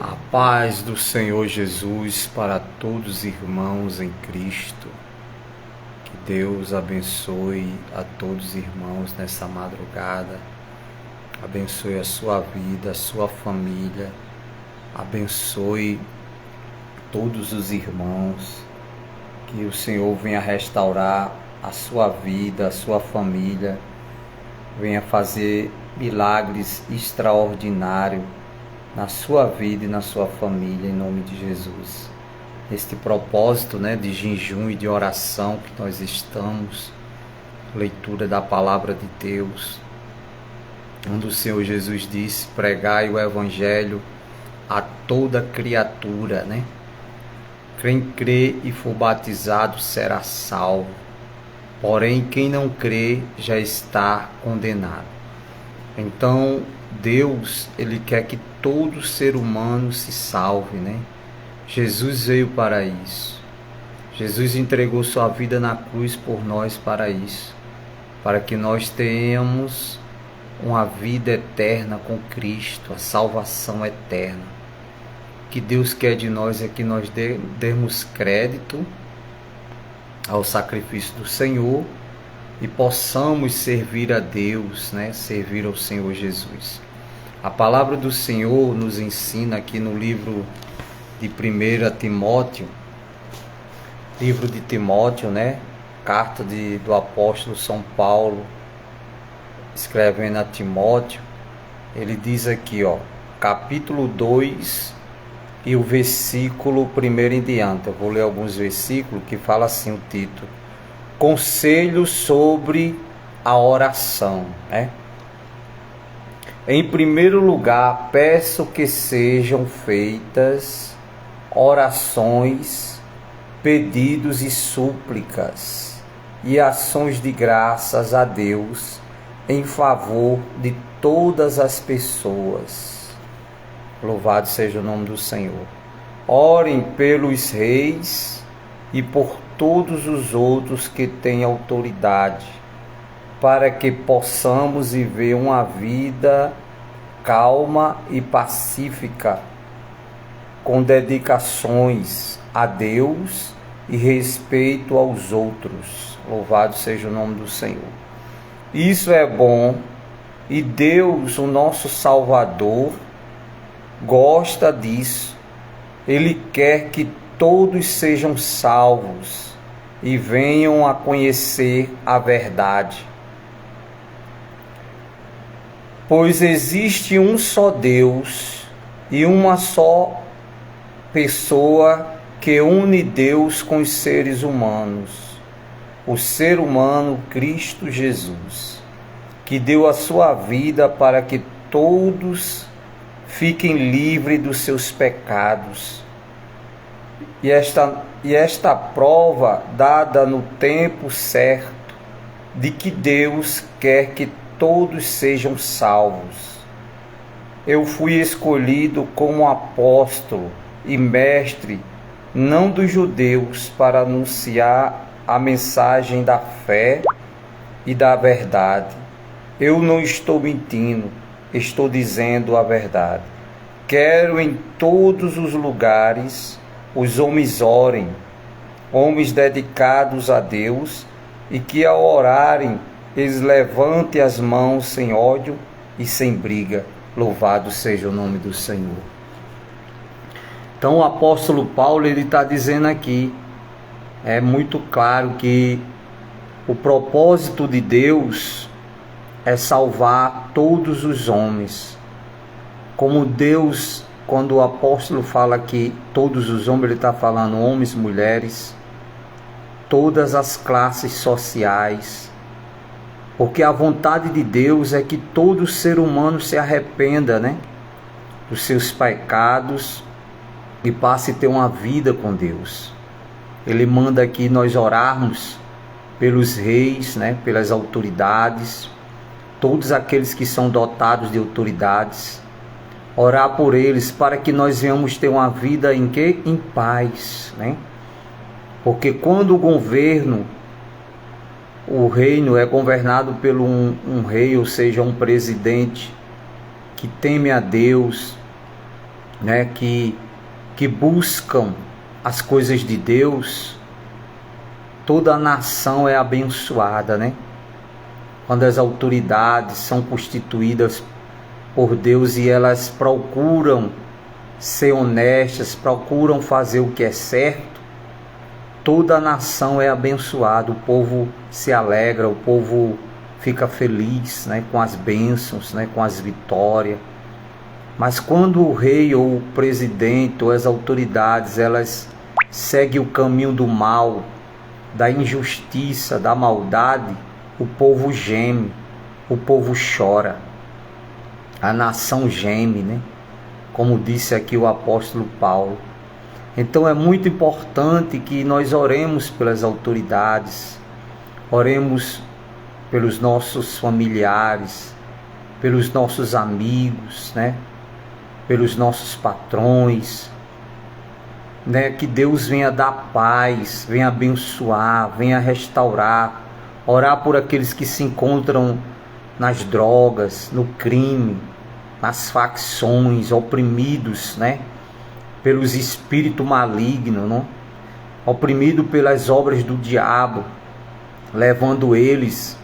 A paz do Senhor Jesus para todos os irmãos em Cristo. Que Deus abençoe a todos os irmãos nessa madrugada. Abençoe a sua vida, a sua família. Abençoe todos os irmãos. Que o Senhor venha restaurar a sua vida, a sua família. Venha fazer milagres extraordinários na sua vida e na sua família, em nome de Jesus. Este propósito, de jejum e de oração que nós estamos, leitura da palavra de Deus, onde o Senhor Jesus disse: pregai o evangelho a toda criatura, Quem crê e for batizado será salvo, porém quem não crê já está condenado. Então Deus, Ele quer que todo ser humano se salve, Jesus veio para isso. Jesus entregou sua vida na cruz por nós para isso, para que nós tenhamos uma vida eterna com Cristo, a salvação eterna. O que Deus quer de nós é que nós demos crédito ao sacrifício do Senhor e possamos servir a Deus, servir ao Senhor Jesus. A palavra do Senhor nos ensina aqui no livro de 1 Timóteo, carta do apóstolo São Paulo, escrevendo a Timóteo. Ele diz aqui, capítulo 2 e o versículo 1 em diante. Eu vou ler alguns versículos que fala assim o título: Conselho sobre a oração, Em primeiro lugar, peço que sejam feitas orações, pedidos e súplicas e ações de graças a Deus em favor de todas as pessoas. Louvado seja o nome do Senhor. Orem pelos reis e por todos os outros que têm autoridade, para que possamos viver uma vida calma e pacífica, com dedicações a Deus e respeito aos outros. Louvado seja o nome do Senhor. Isso é bom e Deus, o nosso Salvador, gosta disso. Ele quer que todos sejam salvos e venham a conhecer a verdade. Pois existe um só Deus e uma só pessoa que une Deus com os seres humanos, o ser humano Cristo Jesus, que deu a sua vida para que todos fiquem livres dos seus pecados. E esta prova dada no tempo certo de que Deus quer que todos sejam salvos. Eu fui escolhido como apóstolo e mestre, não dos judeus, para anunciar a mensagem da fé e da verdade. Eu não estou mentindo, estou dizendo a verdade. Quero em todos os lugares os homens orem, homens dedicados a Deus, e que ao orarem eles levantem as mãos sem ódio e sem briga. Louvado seja o nome do Senhor. Então o apóstolo Paulo, ele está dizendo aqui, é muito claro que o propósito de Deus é salvar todos os homens. Como Deus, quando o apóstolo fala que todos os homens, ele está falando homens, mulheres, todas as classes sociais, porque a vontade de Deus é que todo ser humano se arrependa, dos seus pecados e passe a ter uma vida com Deus. Ele manda aqui nós orarmos pelos reis, pelas autoridades, todos aqueles que são dotados de autoridades, orar por eles para que nós venhamos ter uma vida em paz, Porque quando o governo, o reino é governado por um rei, ou seja, um presidente que teme a Deus, né, que buscam as coisas de Deus, toda a nação é abençoada, né? Quando as autoridades são constituídas por Deus e elas procuram ser honestas, procuram fazer o que é certo, toda a nação é abençoada, o povo se alegra, o povo fica feliz, né, com as bênçãos, né, com as vitórias. Mas quando o rei ou o presidente ou as autoridades elas seguem o caminho do mal, da injustiça, da maldade, o povo geme, o povo chora, a nação geme, né? Como disse aqui o apóstolo Paulo. Então é muito importante que nós oremos pelas autoridades, oremos pelos nossos familiares, pelos nossos amigos, né? Pelos nossos patrões, né? Que Deus venha dar paz, venha abençoar, venha restaurar, orar por aqueles que se encontram nas drogas, no crime, nas facções, oprimidos, né? Pelos espíritos malignos, não? Oprimido pelas obras do diabo, levando eles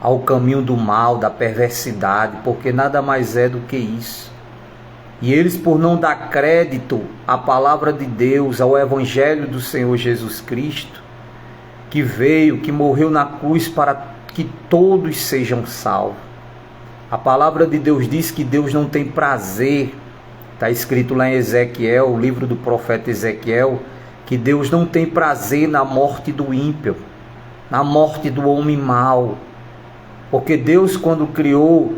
ao caminho do mal, da perversidade, porque nada mais é do que isso. E eles, por não dar crédito à palavra de Deus, ao Evangelho do Senhor Jesus Cristo, que veio, que morreu na cruz para que todos sejam salvos. A palavra de Deus diz que Deus não tem prazer, está escrito lá em Ezequiel, o livro do profeta Ezequiel, que Deus não tem prazer na morte do ímpio, na morte do homem mau. Porque Deus, quando criou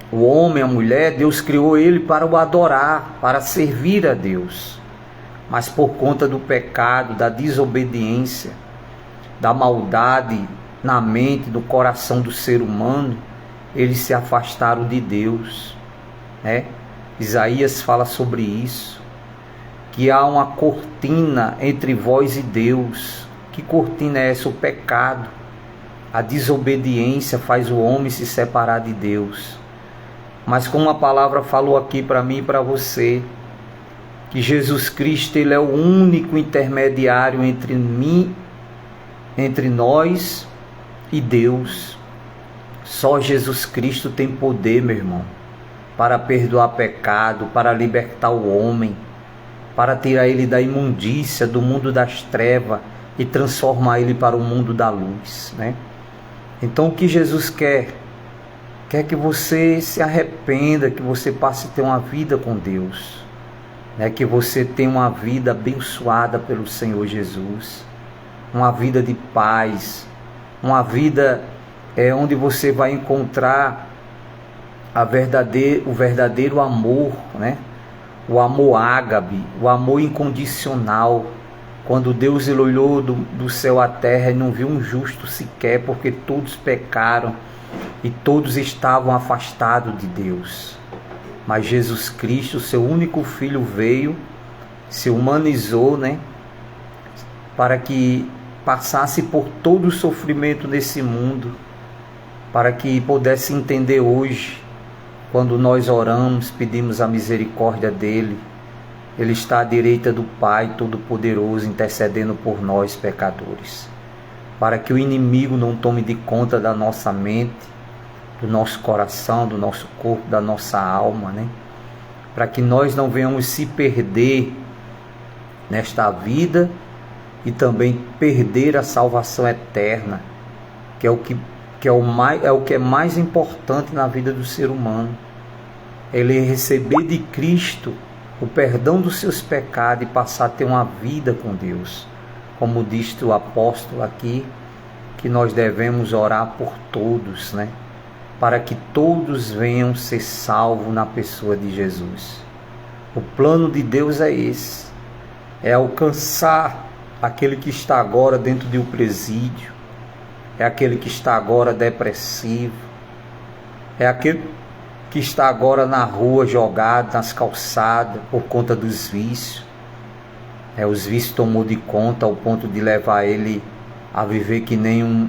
o homem, a mulher, Deus criou ele para o adorar, para servir a Deus. Mas por conta do pecado, da desobediência, da maldade na mente, no coração do ser humano, eles se afastaram de Deus, né? Isaías fala sobre isso, que há uma cortina entre vós e Deus. Que cortina é essa? O pecado. A desobediência faz o homem se separar de Deus. Mas como a palavra falou aqui para mim e para você, que Jesus Cristo ele é o único intermediário entre mim, entre nós e Deus. Só Jesus Cristo tem poder, meu irmão, para perdoar pecado, para libertar o homem, para tirar ele da imundícia, do mundo das trevas e transformar ele para o mundo da luz, né? Então o que Jesus quer que você se arrependa, que você passe a ter uma vida com Deus, né? Que você tenha uma vida abençoada pelo Senhor Jesus, uma vida de paz, uma vida onde você vai encontrar o verdadeiro amor, né? O amor ágape, o amor incondicional. Quando Deus ele olhou do céu à terra e não viu um justo sequer, porque todos pecaram e todos estavam afastados de Deus. Mas Jesus Cristo, seu único Filho, veio, se humanizou, né? Para que passasse por todo o sofrimento nesse mundo, para que pudesse entender hoje, quando nós oramos, pedimos a misericórdia dele, ele está à direita do Pai Todo-Poderoso, intercedendo por nós pecadores, para que o inimigo não tome de conta da nossa mente, do nosso coração, do nosso corpo, da nossa alma, né? Para que nós não venhamos se perder nesta vida e também perder a salvação eterna, que é o que é mais importante na vida do ser humano. Ele receber de Cristo o perdão dos seus pecados e passar a ter uma vida com Deus. Como diz o apóstolo aqui, que nós devemos orar por todos, né? Para que todos venham ser salvos na pessoa de Jesus. O plano de Deus é esse, é alcançar aquele que está agora dentro de um presídio, é aquele que está agora depressivo, é aquele que está agora na rua jogado, nas calçadas, por conta dos vícios. Os vícios tomou de conta ao ponto de levar ele a viver que nem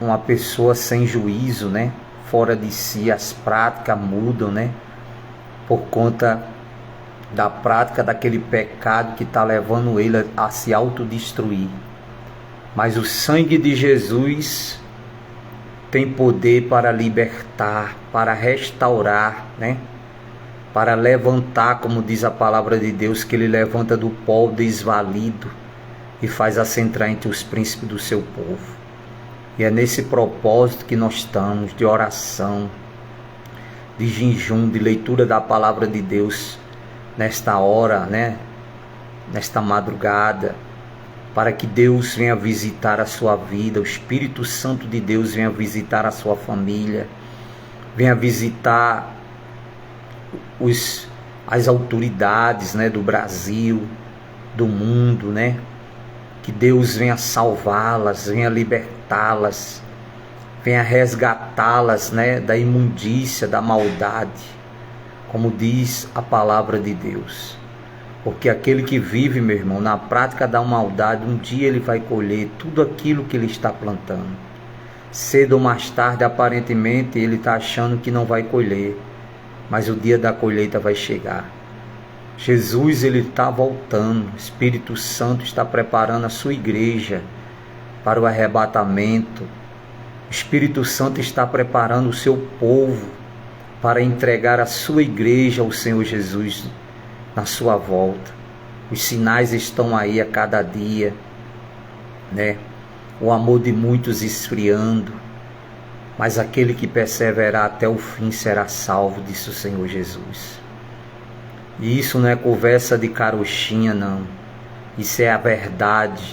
uma pessoa sem juízo, né? fora de si, as práticas mudam, né? Por conta da prática daquele pecado que está levando ele a se autodestruir. Mas o sangue de Jesus tem poder para libertar, para restaurar, né? Para levantar, como diz a palavra de Deus, que ele levanta do pó desvalido e faz assentar entre os príncipes do seu povo. E é nesse propósito que nós estamos, de oração, de jejum, de leitura da palavra de Deus, nesta hora, né? Nesta madrugada, para que Deus venha visitar a sua vida, o Espírito Santo de Deus venha visitar a sua família, venha visitar as autoridades, né, do Brasil, do mundo, né? Que Deus venha salvá-las, venha libertá-las, venha resgatá-las, né, da imundícia, da maldade, como diz a palavra de Deus. Porque aquele que vive, meu irmão, na prática da maldade, um dia ele vai colher tudo aquilo que ele está plantando. Cedo ou mais tarde, aparentemente, ele está achando que não vai colher, mas o dia da colheita vai chegar. Jesus, ele está voltando, o Espírito Santo está preparando a sua igreja para o arrebatamento. O Espírito Santo está preparando o seu povo para entregar a sua igreja ao Senhor Jesus na sua volta. Os sinais estão aí a cada dia, né? O amor de muitos esfriando, mas aquele que perseverar até o fim será salvo, disse o Senhor Jesus. E isso não é conversa de carochinha, não. Isso é a verdade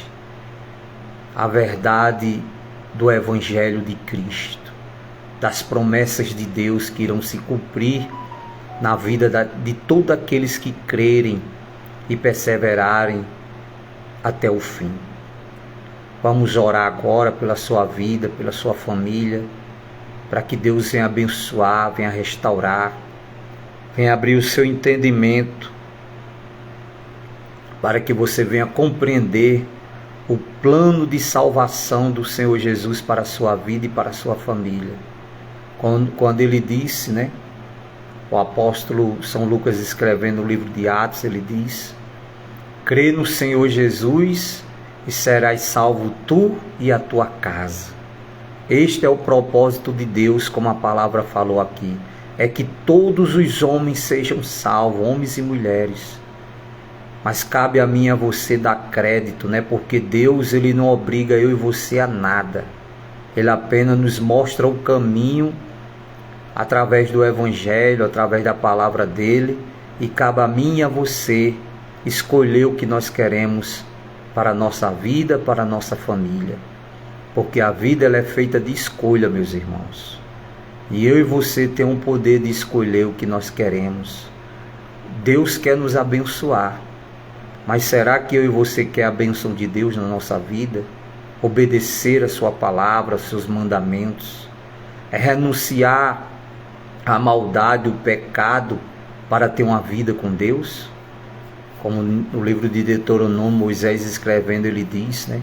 do Evangelho de Cristo, das promessas de Deus que irão se cumprir na vida de todos aqueles que crerem e perseverarem até o fim. Vamos orar agora pela sua vida, pela sua família, para que Deus venha abençoar, venha restaurar, venha abrir o seu entendimento, para que você venha compreender o plano de salvação do Senhor Jesus para a sua vida e para a sua família. Quando ele disse, né? O apóstolo São Lucas, escrevendo no livro de Atos, ele diz: crê no Senhor Jesus e serás salvo tu e a tua casa. Este é o propósito de Deus, como a palavra falou aqui, é que todos os homens sejam salvos, homens e mulheres. Mas cabe a mim e a você dar crédito, né? Porque Deus, ele não obriga eu e você a nada. Ele apenas nos mostra o caminho através do Evangelho, através da palavra dele, e cabe a mim e a você escolher o que nós queremos para a nossa vida, para a nossa família. Porque a vida, ela é feita de escolha, meus irmãos. E eu e você temos o poder de escolher o que nós queremos. Deus quer nos abençoar. Mas será que eu e você quer a bênção de Deus na nossa vida? Obedecer a sua palavra, os seus mandamentos. É renunciar à maldade, o pecado, para ter uma vida com Deus? Como no livro de Deuteronômio, Moisés escrevendo, ele diz, né?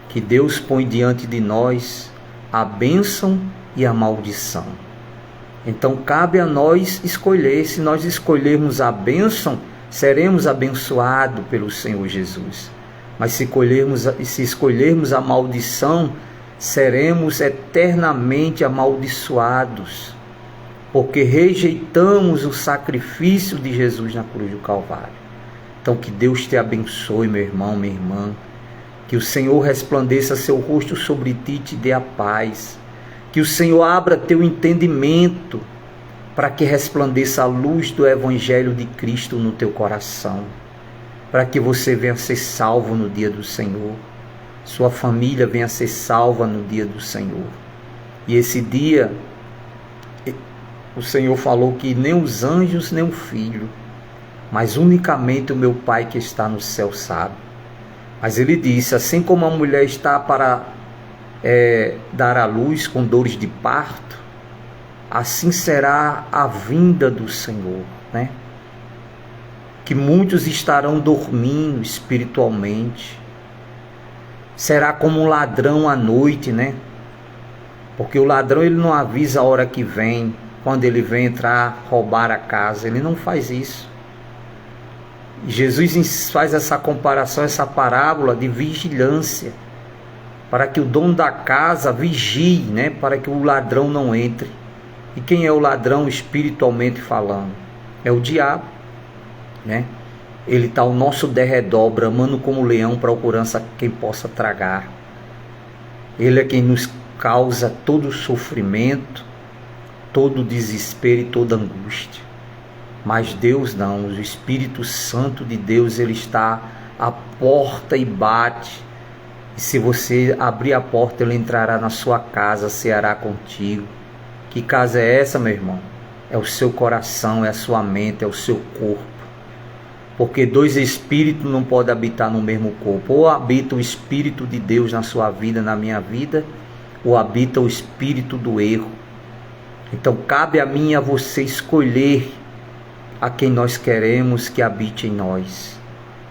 Que Deus põe diante de nós a bênção e a maldição. Então cabe a nós escolher. Se nós escolhermos a bênção, seremos abençoados pelo Senhor Jesus. Mas se escolhermos a maldição, seremos eternamente amaldiçoados, porque rejeitamos o sacrifício de Jesus na cruz do Calvário. Então que Deus te abençoe, meu irmão, minha irmã. Que o Senhor resplandeça seu rosto sobre ti e te dê a paz. Que o Senhor abra teu entendimento para que resplandeça a luz do Evangelho de Cristo no teu coração. Para que você venha ser salvo no dia do Senhor. Sua família venha ser salva no dia do Senhor. E esse dia, o Senhor falou que nem os anjos, nem o Filho, mas unicamente o meu Pai que está no céu sabe. Mas ele disse, assim como a mulher está para dar à luz com dores de parto, assim será a vinda do Senhor, né? Que muitos estarão dormindo espiritualmente. Será como um ladrão à noite, né? Porque o ladrão, ele não avisa a hora que vem, quando ele vem entrar, roubar a casa. Ele não faz isso. Jesus faz essa comparação, essa parábola de vigilância, para que o dono da casa vigie, né? Para que o ladrão não entre. E quem é o ladrão espiritualmente falando? É o diabo, né? Ele está ao nosso derredor, bramando como leão, procurando quem possa tragar. Ele é quem nos causa todo o sofrimento, todo o desespero e toda a angústia. Mas Deus não, o Espírito Santo de Deus, ele está à porta e bate. E se você abrir a porta, ele entrará na sua casa, ceará contigo. Que casa é essa, meu irmão? É o seu coração, é a sua mente, é o seu corpo. Porque dois espíritos não podem habitar no mesmo corpo. Ou habita o Espírito de Deus na sua vida, na minha vida, ou habita o espírito do erro. Então cabe a mim e a você escolher a quem nós queremos que habite em nós,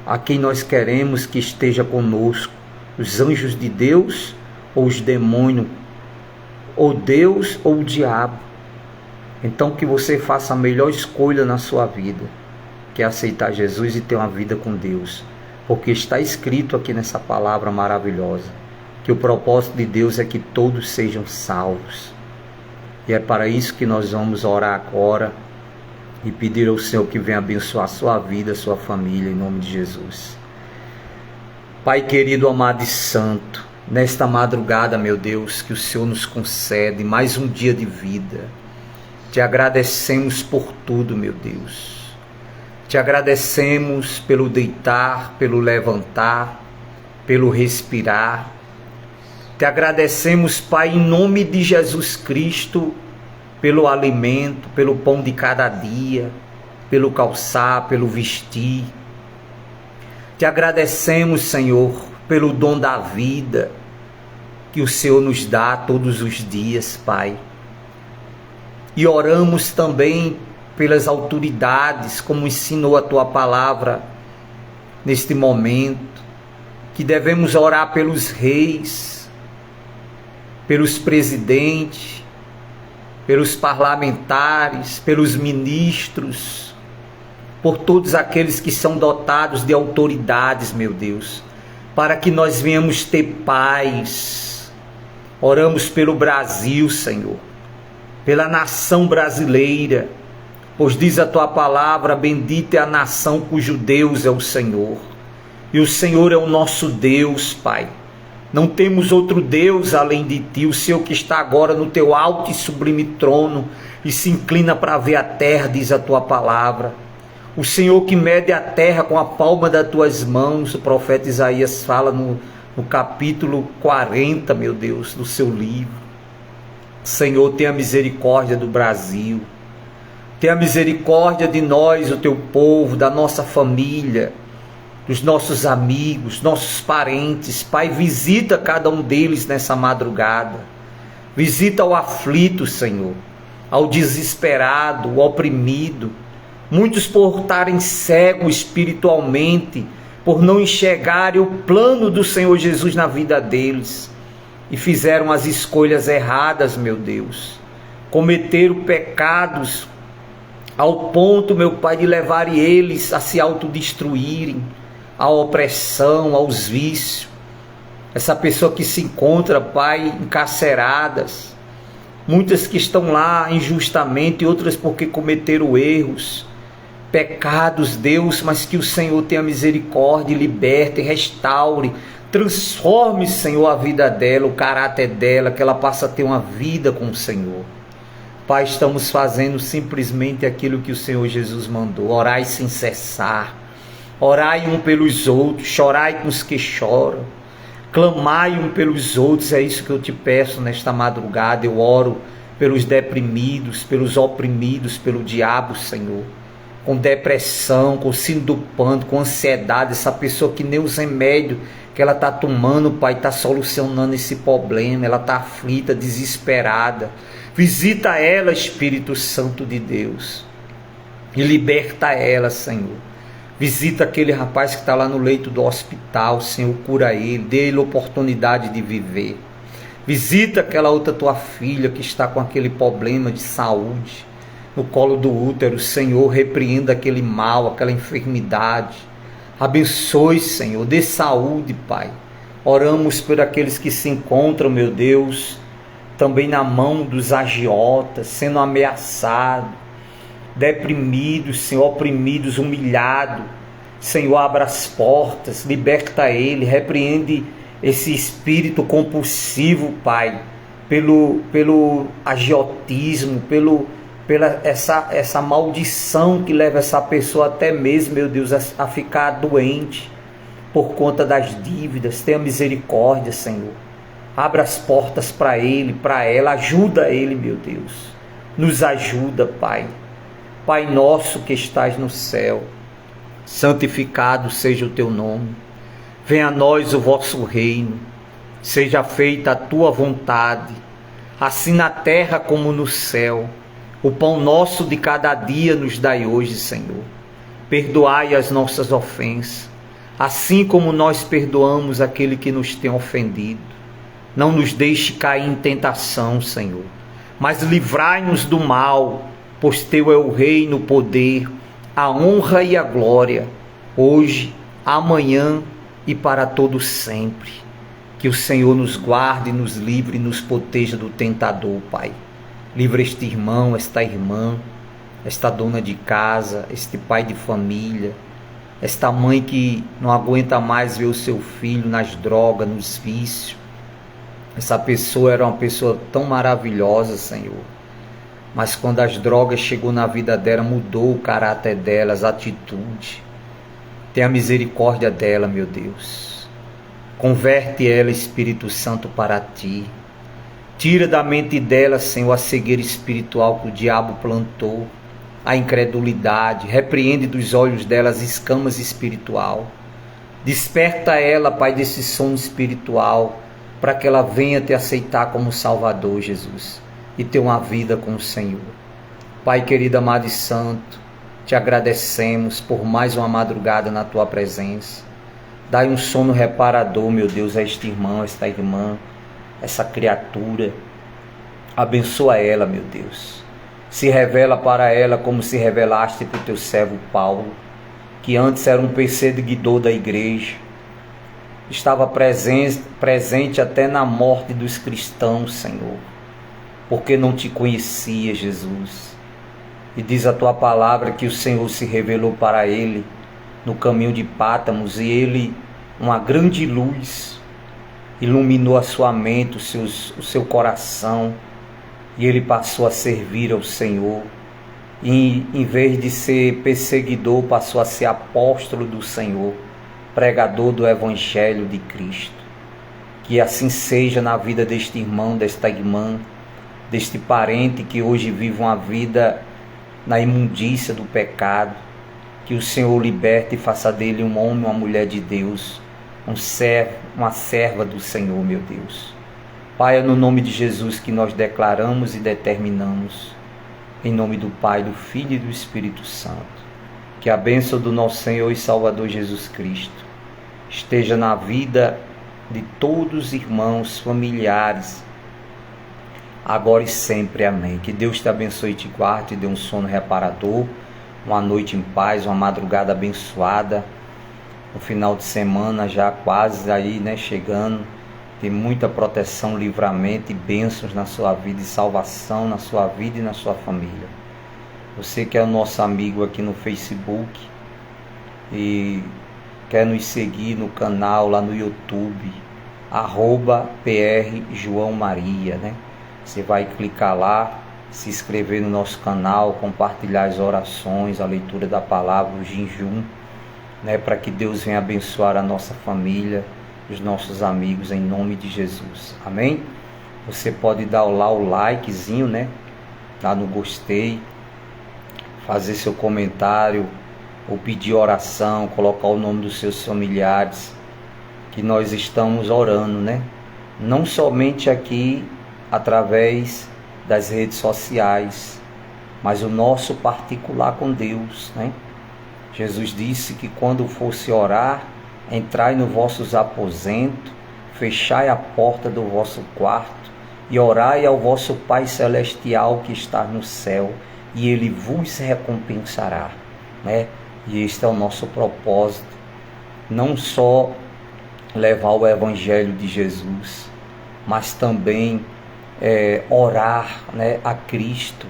a quem nós queremos que esteja conosco, os anjos de Deus ou os demônios, ou Deus ou o diabo. Então que você faça a melhor escolha na sua vida, que é aceitar Jesus e ter uma vida com Deus, porque está escrito aqui nessa palavra maravilhosa, que o propósito de Deus é que todos sejam salvos. E é para isso que nós vamos orar agora e pedir ao Senhor que venha abençoar a sua vida, a sua família, em nome de Jesus. Pai querido, amado e santo, nesta madrugada, meu Deus, que o Senhor nos concede mais um dia de vida. Te agradecemos por tudo, meu Deus. Te agradecemos pelo deitar, pelo levantar, pelo respirar. Te agradecemos, Pai, em nome de Jesus Cristo, pelo alimento, pelo pão de cada dia, pelo calçar, pelo vestir. Te agradecemos, Senhor, pelo dom da vida que o Senhor nos dá todos os dias, Pai. E oramos também pelas autoridades, como ensinou a Tua palavra neste momento, que devemos orar pelos reis, pelos presidentes, pelos parlamentares, pelos ministros, por todos aqueles que são dotados de autoridades, meu Deus, para que nós venhamos ter paz. Oramos pelo Brasil, Senhor, pela nação brasileira, pois diz a Tua palavra, bendita é a nação cujo Deus é o Senhor, e o Senhor é o nosso Deus, Pai. Não temos outro Deus além de Ti, o Senhor que está agora no Teu alto e sublime trono e se inclina para ver a terra, diz a Tua palavra. O Senhor que mede a terra com a palma das Tuas mãos, o profeta Isaías fala no capítulo 40, meu Deus, do seu livro. Senhor, tenha misericórdia do Brasil, tenha misericórdia de nós, o Teu povo, da nossa família, dos nossos amigos, nossos parentes. Pai, visita cada um deles nessa madrugada. Visita o aflito, Senhor, ao desesperado, o oprimido. Muitos por estarem cegos espiritualmente, por não enxergarem o plano do Senhor Jesus na vida deles. E fizeram as escolhas erradas, meu Deus. Cometeram pecados ao ponto, meu Pai, de levarem eles a se autodestruírem, à opressão, aos vícios. Essa pessoa que se encontra, Pai, encarceradas, muitas que estão lá injustamente, outras porque cometeram erros, pecados, Deus, mas que o Senhor tenha misericórdia, liberte, restaure, transforme, Senhor, a vida dela, o caráter dela, que ela possa ter uma vida com o Senhor. Pai, estamos fazendo simplesmente aquilo que o Senhor Jesus mandou, orai sem cessar. Orai um pelos outros, chorai com os que choram, clamai um pelos outros. É isso que eu te peço nesta madrugada. Eu oro pelos deprimidos, pelos oprimidos pelo diabo, Senhor, com depressão, com síndrome do pânico, com ansiedade, essa pessoa que nem os remédios que ela está tomando, Pai, está solucionando esse problema, ela está aflita, desesperada. Visita ela, Espírito Santo de Deus, e liberta ela, Senhor. Visita aquele rapaz que está lá no leito do hospital, Senhor, cura ele, dê ele oportunidade de viver. Visita aquela outra tua filha que está com aquele problema de saúde no colo do útero. Senhor, repreenda aquele mal, aquela enfermidade. Abençoe, Senhor, dê saúde, Pai. Oramos por aqueles que se encontram, meu Deus, também na mão dos agiotas, sendo ameaçados, deprimidos, Senhor, oprimidos, humilhados. Senhor, abra as portas, liberta ele, repreende esse espírito compulsivo, Pai, pelo agiotismo, pela essa maldição que leva essa pessoa até mesmo, meu Deus, a ficar doente por conta das dívidas. Tenha misericórdia, Senhor. Abra as portas para ele, para ela, ajuda ele, meu Deus. Nos ajuda, Pai. Pai nosso que estás no céu, santificado seja o teu nome. Venha a nós o vosso reino, seja feita a tua vontade, assim na terra como no céu. O pão nosso de cada dia nos dai hoje, Senhor. Perdoai as nossas ofensas, assim como nós perdoamos aquele que nos tem ofendido. Não nos deixe cair em tentação, Senhor, mas livrai-nos do mal, pois teu é o reino, o poder, a honra e a glória, hoje, amanhã e para todo sempre. Que o Senhor nos guarde, nos livre e nos proteja do tentador, Pai. Livra este irmão, esta irmã, esta dona de casa, este pai de família, esta mãe que não aguenta mais ver o seu filho nas drogas, nos vícios. Essa pessoa era uma pessoa tão maravilhosa, Senhor, mas quando as drogas chegou na vida dela, mudou o caráter dela, as atitudes. Tenha misericórdia dela, meu Deus. Converte ela, Espírito Santo, para ti. Tira da mente dela, Senhor, a cegueira espiritual que o diabo plantou, a incredulidade. Repreende dos olhos dela as escamas espiritual. Desperta ela, Pai, desse sono espiritual, para que ela venha te aceitar como Salvador, Jesus, e ter uma vida com o Senhor. Pai querido, amado e santo, te agradecemos por mais uma madrugada na tua presença. Dai um sono reparador, meu Deus, a este irmão, esta irmã, essa criatura. Abençoa ela, meu Deus. Se revela para ela como se revelaste para o teu servo Paulo, que antes era um perseguidor da igreja, estava presente até na morte dos cristãos, Senhor, porque não te conhecia, Jesus. E diz a tua palavra que o Senhor se revelou para ele no caminho de Pátamos, e ele, uma grande luz, iluminou a sua mente, o seu coração, e ele passou a servir ao Senhor. E em vez de ser perseguidor, passou a ser apóstolo do Senhor, pregador do Evangelho de Cristo. Que assim seja na vida deste irmão, desta irmã, deste parente que hoje vive uma vida na imundícia do pecado. Que o Senhor liberte e faça dele um homem, uma mulher de Deus, um servo, uma serva do Senhor, meu Deus. Pai, é no nome de Jesus que nós declaramos e determinamos, em nome do Pai, do Filho e do Espírito Santo, que a bênção do nosso Senhor e Salvador Jesus Cristo esteja na vida de todos os irmãos, familiares, agora e sempre. Amém. Que Deus te abençoe e te guarde, e dê um sono reparador, uma noite em paz, uma madrugada abençoada, um final de semana já quase aí, chegando. Tem muita proteção, livramento e bênçãos na sua vida, e salvação na sua vida e na sua família. Você que é o nosso amigo aqui no Facebook e quer nos seguir no canal lá no YouTube, @PR João Maria, Você vai clicar lá, se inscrever no nosso canal, compartilhar as orações, a leitura da palavra, o jejum, para que Deus venha abençoar a nossa família, os nossos amigos, em nome de Jesus. Amém? Você pode dar lá o likezinho, lá no gostei, fazer seu comentário, ou pedir oração, colocar o nome dos seus familiares, que nós estamos orando, não somente aqui através das redes sociais, mas o nosso particular com Deus, Jesus disse que quando fosse orar, entrai nos vossos aposentos, fechai a porta do vosso quarto e orai ao vosso Pai Celestial que está no céu, e Ele vos recompensará, né? E este é o nosso propósito, não só levar o Evangelho de Jesus, mas também orar, né, a Cristo,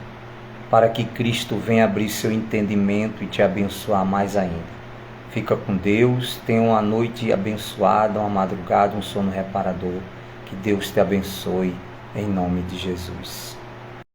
para que Cristo venha abrir seu entendimento e te abençoar mais ainda. Fica com Deus, tenha uma noite abençoada, uma madrugada, um sono reparador. Que Deus te abençoe, em nome de Jesus.